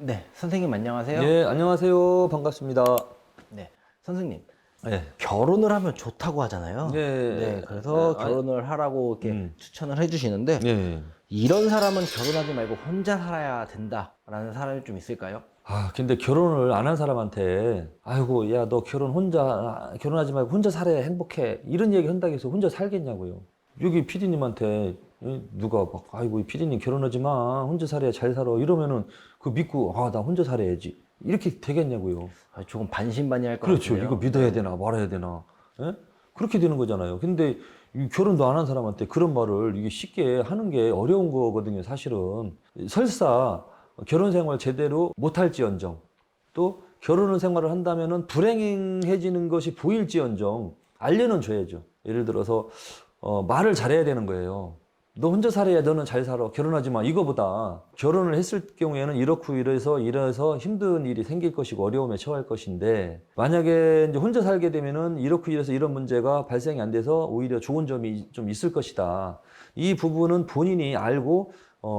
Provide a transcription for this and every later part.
네, 선생님 안녕하세요. 예, 안녕하세요. 반갑습니다. 네, 선생님 예. 결혼을 하면 좋다고 하잖아요. 예. 네, 그래서 아, 결혼을 하라고 이렇게 추천을 해주시는데 예. 이런 사람은 결혼하지 말고 혼자 살아야 된다라는 사람이 좀 있을까요? 근데 결혼을 안 한 사람한테, 아이고, 야, 너 결혼하지 말고 혼자 살아야 행복해. 이런 얘기 한다고 해서 혼자 살겠냐고요. 여기 피디님한테 누가 막, 아이고, 피디님 결혼하지 마. 혼자 살아야 잘 살아. 이러면은 그 믿고, 나 혼자 살아야지. 이렇게 되겠냐고요. 조금 반신반의할 것 그렇죠. 같은데요. 이거 믿어야 네. 되나 말아야 되나. 예? 그렇게 되는 거잖아요. 근데 이 결혼도 안 한 사람한테 그런 말을 이게 쉽게 하는 게 어려운 거거든요, 사실은. 설사 결혼 생활 제대로 못할지언정 또 결혼 생활을 한다면은 불행해지는 것이 보일지언정 알려는 줘야죠. 예를 들어서 말을 잘해야 되는 거예요. 너 혼자 살아야 너는 잘 살아. 결혼하지 마. 이거보다 결혼을 했을 경우에는 이렇고 이래서 힘든 일이 생길 것이고 어려움에 처할 것인데 만약에 이제 혼자 살게 되면은 이렇고 이래서 이런 문제가 발생이 안 돼서 오히려 좋은 점이 좀 있을 것이다. 이 부분은 본인이 알고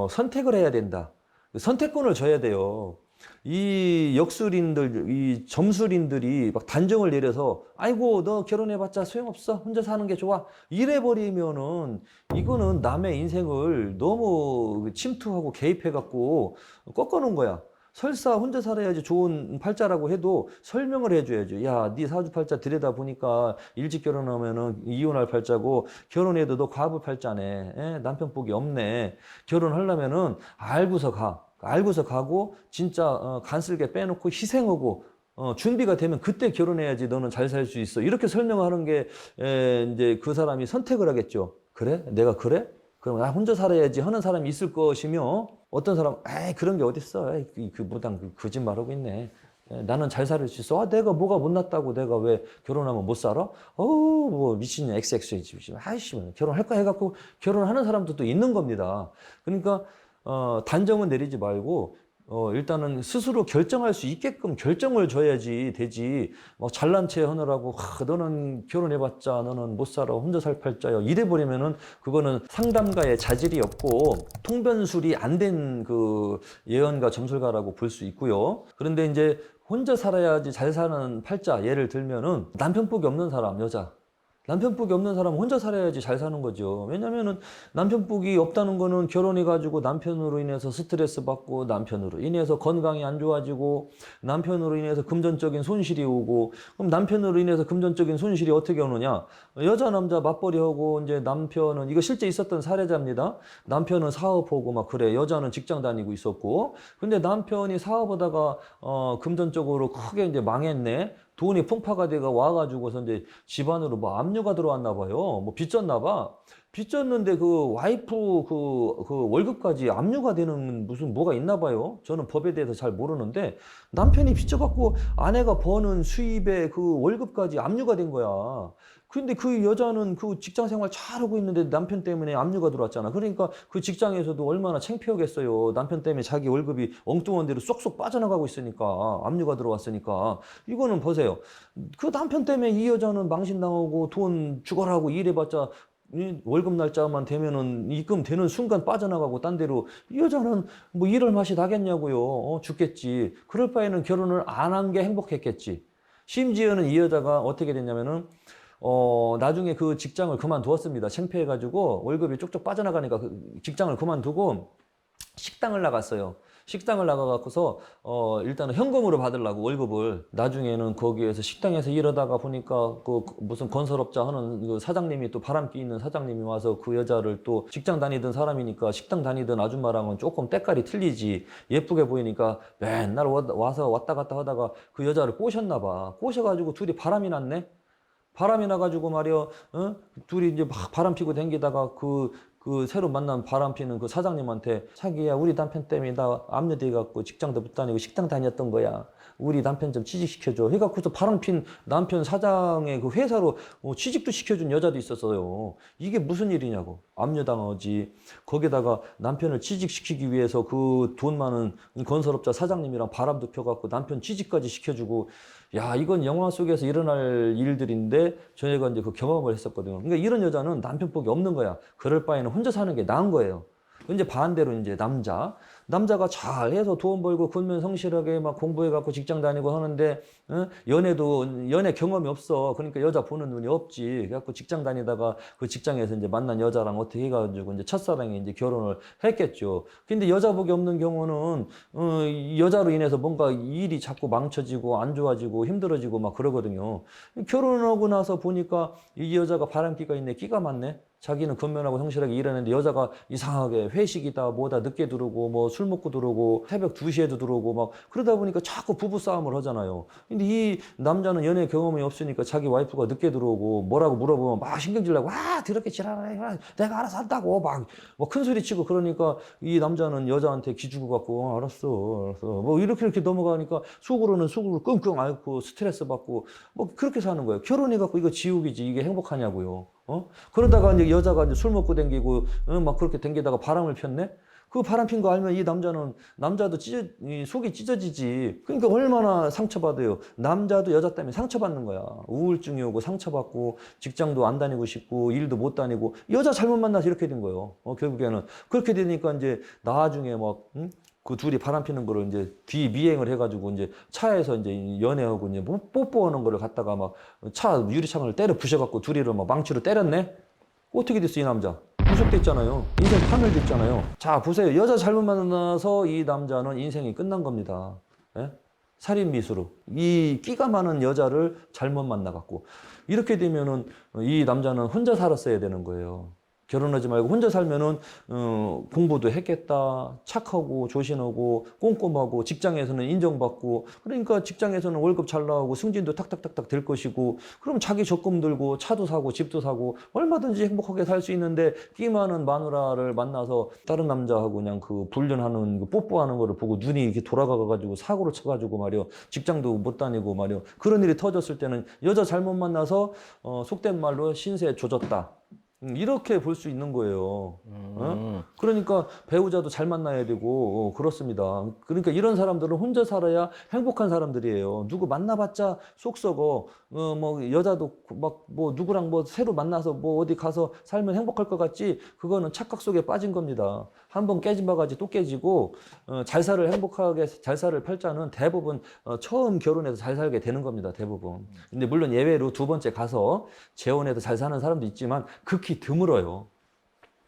선택을 해야 된다. 선택권을 줘야 돼요. 이 역술인들, 이 점술인들이 막 단정을 내려서 아이고 너 결혼해봤자 소용없어 혼자 사는 게 좋아 이래버리면은 이거는 남의 인생을 너무 침투하고 개입해갖고 꺾어놓은 거야. 설사 혼자 살아야지 좋은 팔자라고 해도 설명을 해줘야죠. 야, 네 사주팔자 들여다보니까 일찍 결혼하면은 이혼할 팔자고 결혼해도 너 과부 팔자네. 남편 복이 없네. 결혼하려면은 알고서 가. 알고서 가고 진짜 간슬게 빼놓고 희생하고 준비가 되면 그때 결혼해야지 너는 잘 살 수 있어. 이렇게 설명하는 게 이제 그 사람이 선택을 하겠죠. 그래? 내가 그래? 그럼 나 혼자 살아야지 하는 사람이 있을 것이며 어떤 사람 에이 그런 게 어딨어. 에이 그 무당 거짓말하고 있네. 나는 잘 살 수 있어. 내가 뭐가 못났다고 내가 왜 결혼하면 못 살아? 뭐 미친년 XX이지. 아이씨 뭐 결혼할 거 해갖고 결혼하는 사람도 또 있는 겁니다. 그러니까 단정은 내리지 말고, 일단은 스스로 결정할 수 있게끔 결정을 줘야지 되지. 잘난 체 하느라고, 너는 결혼해봤자 너는 못 살아. 혼자 살 팔자요. 이래버리면은 그거는 상담가의 자질이 없고, 통변술이 안 된 그 예언가 점술가라고 볼 수 있고요. 그런데 이제 혼자 살아야지 잘 사는 팔자, 예를 들면은 남편복이 없는 사람, 여자. 남편복이 없는 사람은 혼자 살아야지 잘 사는 거죠. 왜냐면은 남편복이 없다는 거는 결혼해가지고 남편으로 인해서 스트레스 받고 남편으로 인해서 건강이 안 좋아지고 남편으로 인해서 금전적인 손실이 오고 그럼 남편으로 인해서 금전적인 손실이 어떻게 오느냐? 여자 남자 맞벌이하고 이제 남편은 이거 실제 있었던 사례자입니다. 남편은 사업하고 막 그래. 여자는 직장 다니고 있었고 근데 남편이 사업하다가 금전적으로 크게 이제 망했네. 돈이 풍파가 돼가 와가지고서 이제 집안으로 뭐 압류가 들어왔나 봐요. 뭐 빚졌나 봐. 빚졌는데 그 와이프 그 월급까지 압류가 되는 무슨 뭐가 있나 봐요. 저는 법에 대해서 잘 모르는데 남편이 빚져갖고 아내가 버는 수입에 그 월급까지 압류가 된 거야. 근데 그 여자는 그 직장 생활 잘하고 있는데 남편 때문에 압류가 들어왔잖아. 그러니까 그 직장에서도 얼마나 창피하겠어요. 남편 때문에 자기 월급이 엉뚱한 데로 쏙쏙 빠져나가고 있으니까 압류가 들어왔으니까 이거는 보세요. 그 남편 때문에 이 여자는 망신당하고 돈 죽어라고 일해봤자 이 월급 날짜만 되면은 입금 되는 순간 빠져나가고 딴 데로 이 여자는 뭐 일할 맛이 나겠냐고요. 죽겠지. 그럴 바에는 결혼을 안 한 게 행복했겠지. 심지어는 이 여자가 어떻게 됐냐면은 나중에 그 직장을 그만두었습니다. 창피해가지고 월급이 쪽쪽 빠져나가니까 그 직장을 그만두고 식당을 나갔어요. 식당을 나가갖고서 일단은 현금으로 받으려고 월급을 나중에는 거기에서 식당에서 일하다가 보니까 그 무슨 건설업자 하는 그 사장님이 또 바람기 있는 사장님이 와서 그 여자를 또 직장 다니던 사람이니까 식당 다니던 아줌마랑은 조금 때깔이 틀리지 예쁘게 보이니까 맨날 와서 왔다 갔다 하다가 그 여자를 꼬셨나 봐. 꼬셔가지고 둘이 바람이 났네. 바람이 나가지고 말이야, 둘이 이제 막 바람 피고 댕기다가 그 새로 만난 바람 피는 그 사장님한테 자기야, 우리 남편 때문에 나 압류돼갖고 직장도 못 다니고 식당 다녔던 거야. 우리 남편 좀 취직시켜줘. 해갖고서 바람 핀 남편 사장의 그 회사로 취직도 시켜준 여자도 있었어요. 이게 무슨 일이냐고. 압류당하지. 거기다가 남편을 취직시키기 위해서 그 돈 많은 건설업자 사장님이랑 바람도 펴갖고 남편 취직까지 시켜주고 야, 이건 영화 속에서 일어날 일들인데 저희가 이제 그 경험을 했었거든요. 그러니까 이런 여자는 남편복이 없는 거야. 그럴 바에는 혼자 사는 게 나은 거예요. 이제 반대로 이제 남자. 남자가 잘해서 돈 벌고 굴면 성실하게 막 공부해갖고 직장 다니고 하는데 연애 경험이 없어. 그러니까 여자 보는 눈이 없지. 그래갖고 직장 다니다가 그 직장에서 이제 만난 여자랑 어떻게 해가지고 이제 첫사랑에 이제 결혼을 했겠죠. 근데 여자 복이 없는 경우는 여자로 인해서 뭔가 일이 자꾸 망쳐지고 안 좋아지고 힘들어지고 막 그러거든요. 결혼하고 나서 보니까 이 여자가 바람기가 있네, 끼가 많네. 자기는 근면하고 성실하게 일하는데 여자가 이상하게 회식이다 뭐다 늦게 들어오고 뭐 술 먹고 들어오고 새벽 2시에도 들어오고 막 그러다 보니까 자꾸 부부 싸움을 하잖아요. 근데 이 남자는 연애 경험이 없으니까 자기 와이프가 늦게 들어오고 뭐라고 물어보면 막 신경질 나고 더럽게 지랄해 내가 알아서 한다고 막 큰 소리 치고 그러니까 이 남자는 여자한테 기죽어 갖고 알았어 뭐 이렇게 넘어가니까 속으로는 끙끙 앓고 스트레스 받고 뭐 그렇게 사는 거예요. 결혼해 갖고 이거 지옥이지 이게 행복하냐고요. 그러다가 이제 여자가 이제 술 먹고 댕기고, 막 그렇게 댕기다가 바람을 폈네? 그 바람 핀 거 알면 이 남자도 속이 찢어지지. 그러니까 얼마나 상처받아요. 남자도 여자 때문에 상처받는 거야. 우울증이 오고 상처받고, 직장도 안 다니고 싶고, 일도 못 다니고, 여자 잘못 만나서 이렇게 된 거예요. 결국에는. 그렇게 되니까 이제 나중에 그 둘이 바람 피는 거를 이제 뒤 미행을 해가지고 이제 차에서 이제 연애하고 이제 뽀뽀하는 거를 갖다가 막 차 유리창을 때려 부셔갖고 둘이를 막 망치로 때렸네? 어떻게 됐어, 이 남자? 구속됐잖아요. 인생 파멸됐잖아요. 자, 보세요. 여자 잘못 만나서 이 남자는 인생이 끝난 겁니다. 예? 살인 미수로. 이 끼가 많은 여자를 잘못 만나갖고. 이렇게 되면은 이 남자는 혼자 살았어야 되는 거예요. 결혼하지 말고 혼자 살면은 공부도 했겠다. 착하고 조신하고 꼼꼼하고 직장에서는 인정받고 그러니까 직장에서는 월급 잘 나오고 승진도 탁탁탁탁 될 것이고 그럼 자기 적금 들고 차도 사고 집도 사고 얼마든지 행복하게 살 수 있는데 끼 많은 마누라를 만나서 다른 남자하고 그냥 그 불륜하는 그 뽀뽀하는 거를 보고 눈이 이렇게 돌아가가지고 사고를 쳐가지고 말이요 직장도 못 다니고 말이요 그런 일이 터졌을 때는 여자 잘못 만나서 속된 말로 신세 조졌다. 이렇게 볼 수 있는 거예요. 그러니까 배우자도 잘 만나야 되고 그렇습니다. 그러니까 이런 사람들은 혼자 살아야 행복한 사람들이에요. 누구 만나봤자 속 썩어. 뭐 여자도 막 뭐 누구랑 뭐 새로 만나서 뭐 어디 가서 살면 행복할 것 같지? 그거는 착각 속에 빠진 겁니다. 한번 깨진 바가지 또 깨지고 행복하게 잘 살을 팔자는 대부분 처음 결혼해서 잘 살게 되는 겁니다. 대부분. 근데 물론 예외로 두 번째 가서 재혼해서 잘 사는 사람도 있지만 극히 드물어요.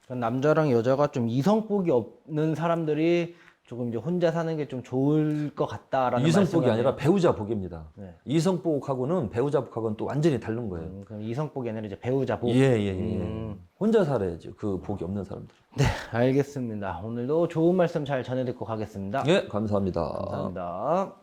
남자랑 여자가 좀 이성복이 없는 사람들이 조금 이제 혼자 사는 게 좀 좋을 것 같다라는 이성복이 말씀을 아니라 배우자 복입니다. 네. 이성복하고는 배우자 복하고는 또 완전히 다른 거예요. 그럼 이성복이 아니라 이제 배우자 복. 예. 혼자 살아야죠. 그 복이 없는 사람들. 네, 알겠습니다. 오늘도 좋은 말씀 잘 전해 듣고 가겠습니다. 예, 감사합니다. 감사합니다.